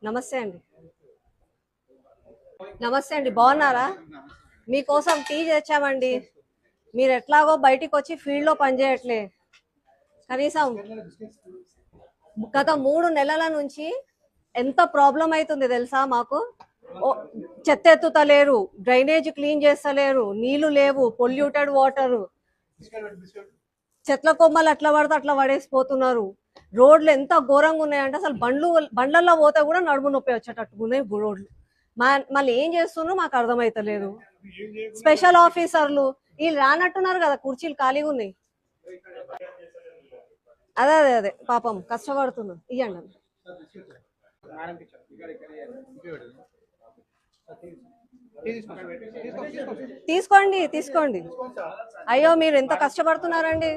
నమస్తే అండి. నమస్తే అండి, బాగున్నారా? మీకోసం టీ తెచ్చామండి. మీరు ఎట్లాగో బయటికి వచ్చి ఫీల్డ్ లో పనిచేయట్లే. కనీసం గత 3 నెలల నుంచి ఎంత ప్రాబ్లం అవుతుంది తెలుసా మాకు. చెత్త ఎత్తుతలేరు, డ్రైనేజ్ క్లీన్ చేస్తలేరు, నీళ్లు లేవు, పొల్యూటెడ్ వాటర్, చెట్ల కొమ్మలు అట్లా పడితే అట్లా పడేసిపోతున్నారు. రోడ్లు ఎంత ఘోరంగా ఉన్నాయంటే అసలు బండ్లలో పోతే కూడా నడుము నొప్పి వచ్చేటట్టుకున్నాయి రోడ్లు. మళ్ళీ ఏం చేస్తున్నారు మాకు అర్థమైతలేదు. స్పెషల్ ఆఫీసర్లు వీళ్ళు రానట్టున్నారు కదా, కుర్చీలు ఖాళీగా ఉన్నాయి. అదే అదే అదే పాపం కష్టపడుతున్నారు. ఇవ్వండి తీసుకోండి తీసుకోండి. అయ్యో మీరు ఎంత కష్టపడుతున్నారండి.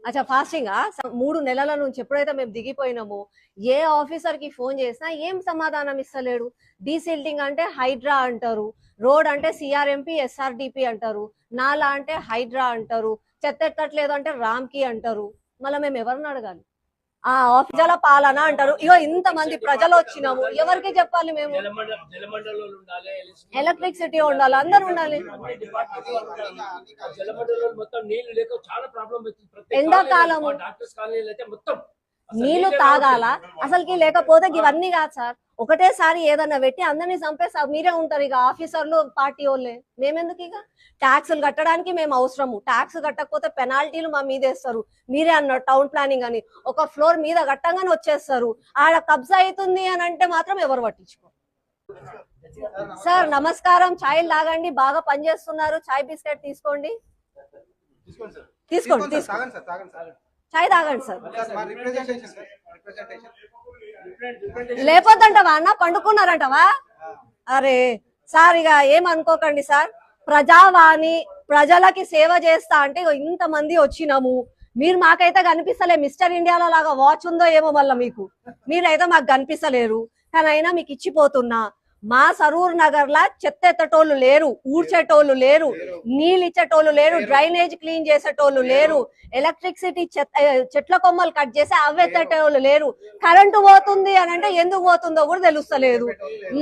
అచ్చా ఫాస్టింగా? 3 నెలల నుంచి ఎప్పుడైతే మేము దిగిపోయినామో ఏ ఆఫీసర్ కి ఫోన్ చేసినా ఏం సమాధానం ఇస్తలేడు. డీసిల్టింగ్ అంటే హైడ్రా అంటారు, రోడ్ అంటే సిఆర్ఎంపీ ఎస్ఆర్డిపి అంటారు, నాలా అంటే హైడ్రా అంటారు, చెత్త ఎత్తట్లేదు అంటే రామ్కి అంటారు. మళ్ళీ మేము ఎవరిని అడగాలి? ఆ ప్రజల పాలన అంటారు. ఇగో ఇంతమంది ప్రజలు వచ్చినాము, ఎవరికి చెప్పాలి? మేము ఎలక్ట్రిసిటీ ఉండాలి, అందరు ఉండాలి. ఎండాకాలము నీళ్లు తాగాల అసలుకి, లేకపోతే ఇవన్నీ కాదు సార్. ఒకటేసారి ఏదన్నా పెట్టి అందరినీ చంపేసి మీరే ఉంటారు ఇక ఆఫీసర్లు, పార్టీ వాళ్ళే. మేమెందుకు? ఇక ట్యాక్సులు కట్టడానికి మేము అవసరము, ట్యాక్స్ కట్టకపోతే పెనాల్టీలు మా మీద వేస్తారు. మీరే అన్నారు టౌన్ ప్లానింగ్ అని, ఒక ఫ్లోర్ మీద కట్టంగానే వచ్చేస్తారు. ఆడ కబ్జా అవుతుంది అని అంటే మాత్రం ఎవరు పట్టించుకో. సార్ నమస్కారం, ఛాయ్ తాగండి, బాగా పనిచేస్తున్నారు. ఛాయ్ బిస్కెట్ తీసుకోండి, తీసుకోండి తీసుకోండి, ఛాయ్ తాగండి సార్. లేకపోద్దంటవా అన్న, పండుకున్నారంటవా? అరే సార్ ఇక ఏమనుకోకండి సార్. ప్రజావాణి ప్రజలకి సేవ చేస్తా అంటే ఇంతమంది వచ్చినాము, మీరు మాకైతే కనిపిస్తలే. మిస్టర్ ఇండియాలో లాగా వాచ్ ఉందో ఏమో మళ్ళీ మీకు, మీరైతే మాకు కనిపిస్తలేరు. కానీ అయినా మీకు ఇచ్చిపోతున్నా. మా సరూర్ నగర్ లా చెత్త ఎత్తటోళ్ళు లేరు, ఊడ్చేటోళ్ళు లేరు, నీళ్ళు ఇచ్చేటోళ్ళు లేరు, డ్రైనేజ్ క్లీన్ చేసేటోళ్ళు లేరు, ఎలక్ట్రిసిటీ చెట్ల కొమ్మలు కట్ చేసి అవెత్తేటోళ్ళు లేరు. కరెంటు పోతుంది అని అంటే ఎందుకు పోతుందో కూడా తెలుస్తలేదు.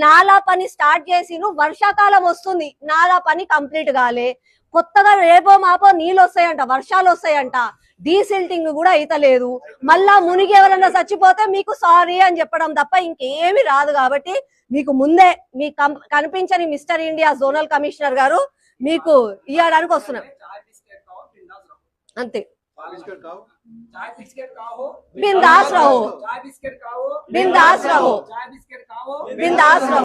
నాలా పని స్టార్ట్ చేసి వర్షాకాలం వస్తుంది, నాలా పని కంప్లీట్ కాలే. కొత్తగా రేపో మాపో నీళ్ళు వస్తాయంట, వర్షాలు వస్తాయంట, డీసిల్టింగ్ కూడా అయితలేదు. మళ్ళా మునిగి ఎవరన్నా చచ్చిపోతే మీకు సారీ అని చెప్పడం తప్ప ఇంకేమి రాదు. కాబట్టి మీకు ముందే మీ కనిపించని మిస్టర్ ఇండియా జోనల్ కమిషనర్ గారు మీకు ఇవ్వడానికి వస్తున్నాం అంతే. బిందాస్ రహో, బిందాస్ రహో, బిందాస్ రహో.